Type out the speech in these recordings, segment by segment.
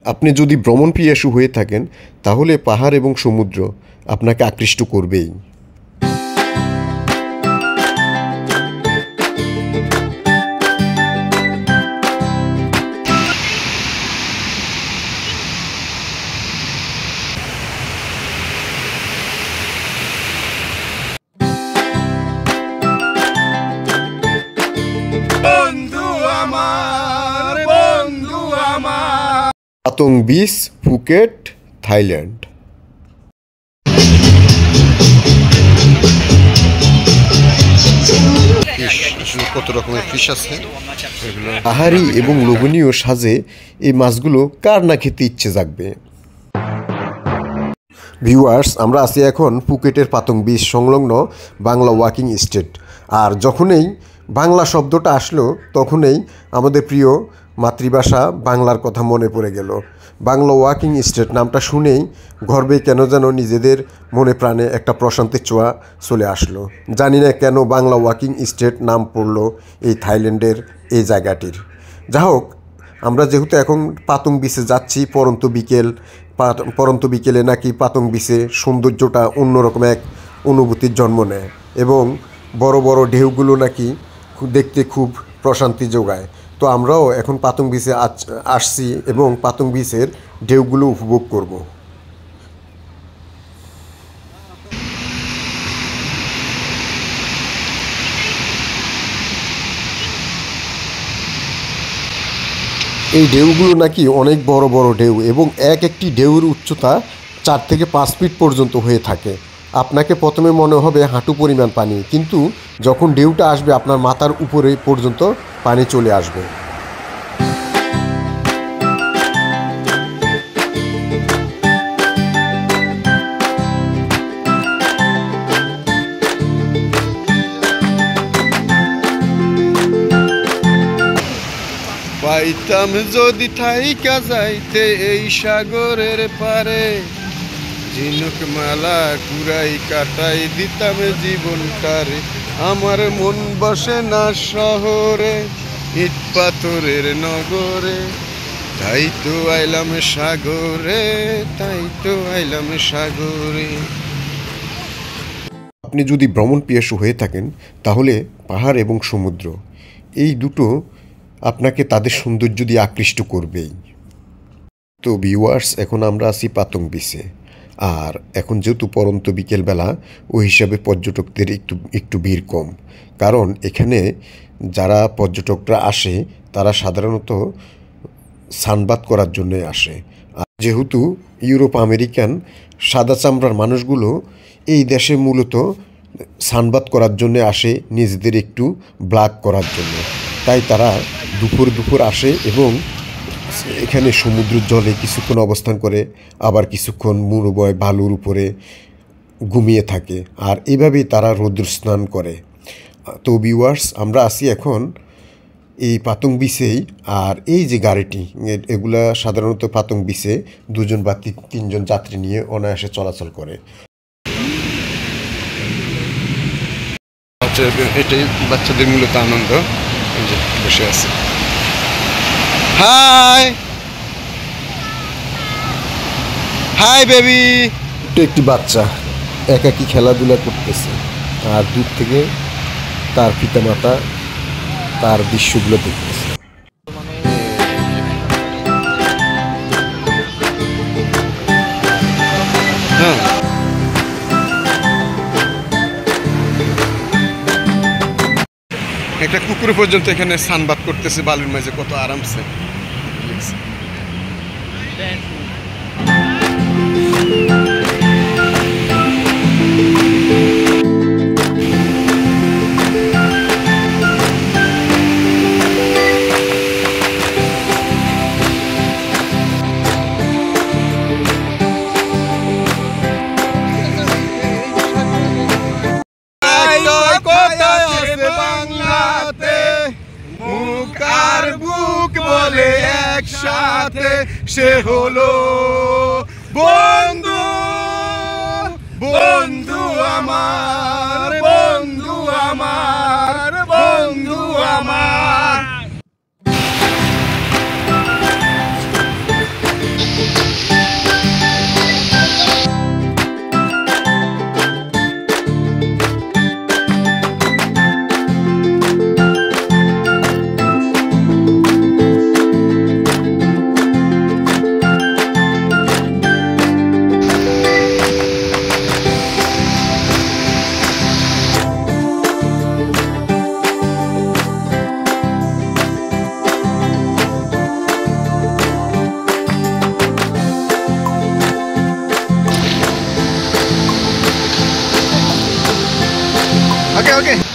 আপনি যদি ভ্রমণ পিয়াসু হয়ে থাকেন তাহলে পাহাড় এবং সমুদ্র আপনাকে আকৃষ্ট করবেই। পাতং বিচ, ফুকেট, থাইল্যান্ড। কত রকমের ফিশ আছে, পাহাড়ি এবং লোভনীয় সাজে এই মাছগুলো কার না খেতে ইচ্ছে জাগবে। ভিউয়ার্স, আমরা আছি এখন ফুকেটের পাতং বিচ সংলগ্ন বাংলা ওয়াকিং স্ট্রিট। আর যখনই বাংলা শব্দটা আসলো তখনই আমাদের প্রিয় মাতৃভাষা বাংলার কথা মনে পড়ে গেল। বাংলা ওয়াকিং স্ট্রিট নামটা শুনেই গর্বে কেন যেন নিজেদের মনে প্রাণে একটা প্রশান্তির ছোঁয়া চলে আসলো। জানি না কেন বাংলা ওয়াকিং স্ট্রিট নাম পড়লো এই থাইল্যান্ডের এই জায়গাটির। যা হোক, আমরা যেহেতু এখন পাতং বিচে যাচ্ছি, পরন্ত বিকেলে নাকি পাতং বিচে সৌন্দর্যটা অন্যরকম এক অনুভূতির জন্ম নেয় এবং বড় বড় ঢেউগুলো নাকি দেখতে খুব প্রশান্তি যোগায়। তো আমরাও এখন পাতং বিচে আসছি এবং পাতং বিচের ঢেউগুলো উপভোগ করব। এই ঢেউগুলো নাকি অনেক বড় বড় ঢেউ এবং একটি ঢেউর উচ্চতা 4 থেকে 5 ফিট পর্যন্ত হয়ে থাকে। আপনাকে প্রথমে মনে হবে হাঁটু পরিমাণ পানি, কিন্তু যখন ঢেউটা আসবে আপনার মাথার উপরে পর্যন্ত পানি চলে আসবে। পাইতাম যদি থাইকা যাইতে এই সাগরের পারে, ঝিনুক মালা কুড়াই কাটাই দিতাম জীবনটারে। আমার মন বসে না শহরে, ইট পাথরের নগরে, তাই তো আইলাম সাগরে, তাই তো আইলাম সাগরে। আপনি যদি ভ্রমণ পিয়াসু হয়ে থাকেন তাহলে পাহাড় এবং সমুদ্র এই দুটো আপনাকে তাদের সৌন্দর্য দিয়ে আকৃষ্ট করবেই। তো ভিউয়ার্স, এখন আমরা আছি পাতং বিচে। আর এখন যেহেতু পরন্ত বিকেলবেলা, ওই হিসাবে পর্যটকদের একটু ভিড় কম, কারণ এখানে যারা পর্যটকরা আসে তারা সাধারণত সানবাত করার জন্যই আসে। আর যেহেতু ইউরোপ আমেরিকান সাদা চামড়ার মানুষগুলো এই দেশে মূলত সানবাত করার জন্য আসে, নিজেদের একটু ব্ল্যাক করার জন্য, তাই তারা দুপুর আসে এবং এখানে সমুদ্রের জলে কিছুক্ষণ অবস্থান করে, আবার কিছুক্ষণ মরুময় বালুর উপরে ঘুমিয়ে থাকে, আর এভাবেই তারা রৌদ্র স্নান করে। তো ভিউয়ার্স, আমরা আসি এখন এই পাতং বিচেই। আর এই যে গাড়িটি, এগুলা সাধারণত পাতং বিচে 2জন বা 3জন যাত্রী নিয়ে অনায়াসে চলাচল করে। এটাই বাচ্চাদের মূলত আনন্দ। বসে আছে। High hi baby. একটি বাচ্চা একাকী খেলাধুলা করতেছে, আর দূর থেকে তার পিতামাতা তার দৃশ্যগুলো দেখতেছে। হ্যাঁ, একটা কুকুর পর্যন্ত এখানে সানবাত করতেছে বালুর মাঝে, কত আরামসে। একসাথে সে হলো বন্ধু, বন্ধু আমার, বন্ধু আমার, বন্ধু আমার।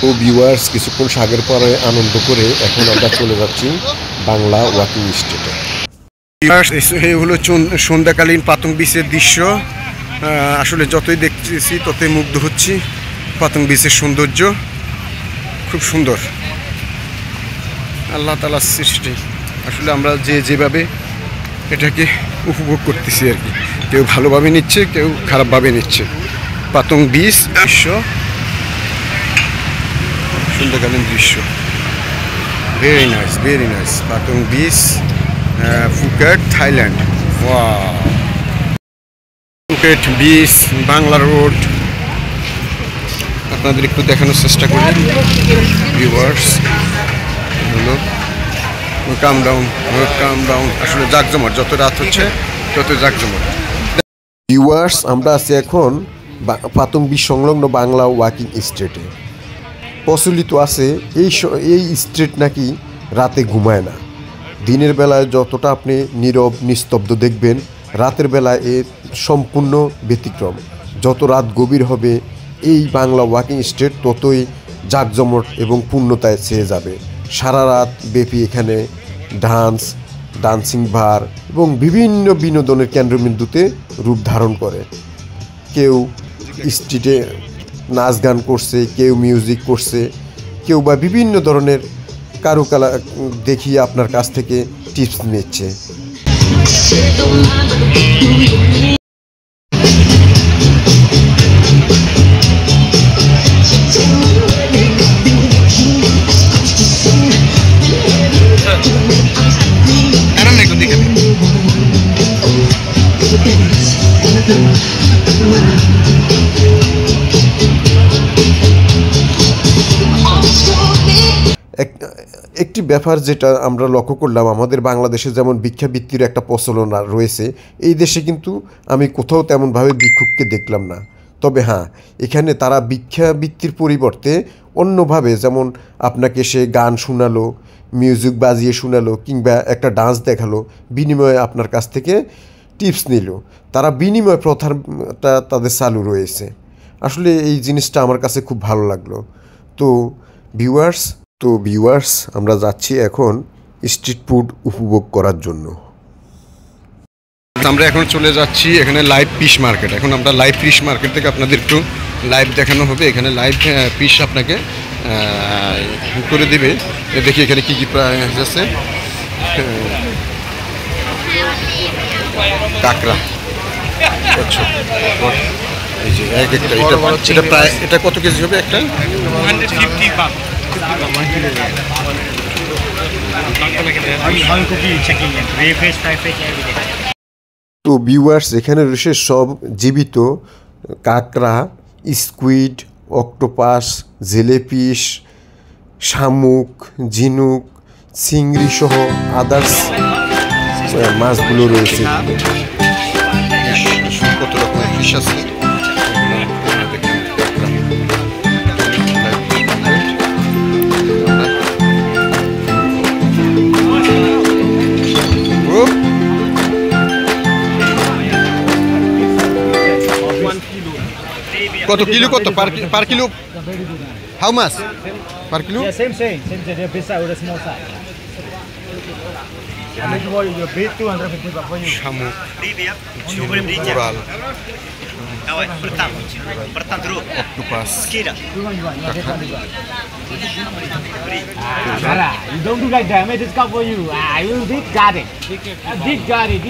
তো ভিউয়ার্স কিছুক্ষণ সাগের পরে আনন্দ করে এখন আমরা চলে যাচ্ছি বাংলা ওয়াকিং স্ট্রিটে। এই হলো সন্ধ্যাকালীন পাতং বিচের দৃশ্য। আসলে যতই দেখতেছি ততই মুগ্ধ হচ্ছি। পাতং বিচের সৌন্দর্য খুব সুন্দর, আল্লাহ তাআলার সৃষ্টি। আসলে আমরা যেভাবে এটাকে উপভোগ করতেছি আর কি, কেউ ভালোভাবে নিচ্ছে, কেউ খারাপভাবে নিচ্ছে। পাতং বিচ দৃশ্য, সন্ধ্যাকালীন দৃশ্য, very nice. Patong beach, Phuket, Thailand. Wow, Phuket beach, Bangla road আপনাদের একটু দেখানোর চেষ্টা করি ভিউয়ার্স। হলো কাম ডাউন, আসলে জাকজমট, যত রাত হচ্ছে তত জাকজমট। ভিউয়ার্স, আমরা আছি এখন পাতং বিচ সংলগ্ন বাংলা ওয়াকিং স্ট্রিটে। প্রচলিত আছে এই স্ট্রিট নাকি রাতে ঘুমায় না। দিনের বেলায় যতটা আপনি নীরব নিস্তব্ধ দেখবেন, রাতের বেলায় এর সম্পূর্ণ ব্যতিক্রম। যত রাত গভীর হবে এই বাংলা ওয়াকিং স্ট্রিট ততই জাঁকজমট এবং পূর্ণতায় ছেয়ে যাবে। সারা রাত ব্যাপী এখানে ডান্সিং বার এবং বিভিন্ন বিনোদনের কেন্দ্রবিন্দুতে রূপ ধারণ করে। কেউ স্ট্রিটে নাচ গান করছে, কেউ মিউজিক করছে, কেউ বা বিভিন্ন ধরনের কারুকলা দেখিয়ে আপনার কাছ থেকে টিপস নিচ্ছে। একটি ব্যাপার যেটা আমরা লক্ষ্য করলাম, আমাদের বাংলাদেশে যেমন ভিক্ষাবৃত্তির একটা প্রচলন রয়েছে, এই দেশে কিন্তু আমি কোথাও তেমনভাবে ভিক্ষুককে দেখলাম না। তবে হ্যাঁ, এখানে তারা ভিক্ষাবৃত্তির পরিবর্তে অন্যভাবে, যেমন আপনাকে সে গান শোনালো, মিউজিক বাজিয়ে শোনালো, কিংবা একটা ডান্স দেখালো, বিনিময়ে আপনার কাছ থেকে টিপস নিল। তারা বিনিময় প্রথাটা তাদের চালু রয়েছে। আসলে এই জিনিসটা আমার কাছে খুব ভালো লাগলো। তো ভিউয়ার্স, আমরা যাচ্ছি এখন স্ট্রিট ফুড উপভোগ করার জন্য। আমরা এখন চলে যাচ্ছি এখানে লাইভ ফিশ মার্কেট। এখন আমরা লাইভ ফিশ মার্কেট থেকে আপনাদের একটু লাইভ দেখানো হবে। এখানে লাইভ ফিশ আপনাকে করে দেবে। দেখি এখানে কী কী প্রাইস আছে। কাঁকড়া, আচ্ছা, এই যে এক একটা, এটা প্রায়, এটা কত কেজি হবে একটা? 150 তো ভিউয়ার্স, এখানে রয়েছে সব জীবিত কাঁকড়া, স্কুইড, অক্টোপাস, জেলেফিশ, শামুক, ঝিনুক, চিংড়ি সহ আদার্স মাছগুলো রয়েছে। কত রকমের ফিশ আছে। কত কিলো, কত পার কিলো? হাউ মাছ per kilo? Same. The big size or the small size. I make your big 250 for you. শামুক, coral, octopus, You don't do like that. I made this cup for you. You did got it. Got it.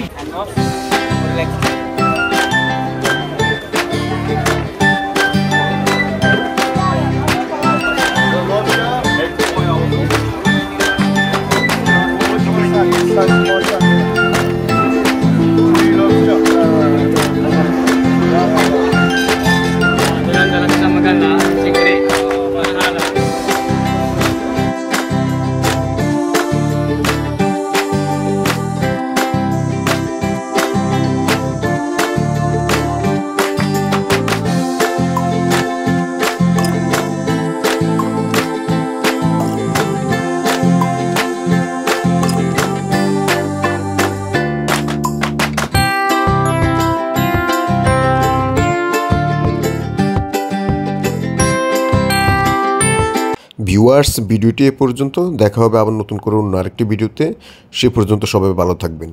Viewers, ভিডিওটি এ পর্যন্ত। দেখা হবে আবার নতুন করে অন্য আরেকটি ভিডিওতে। সে পর্যন্ত সবাই ভালো থাকবেন।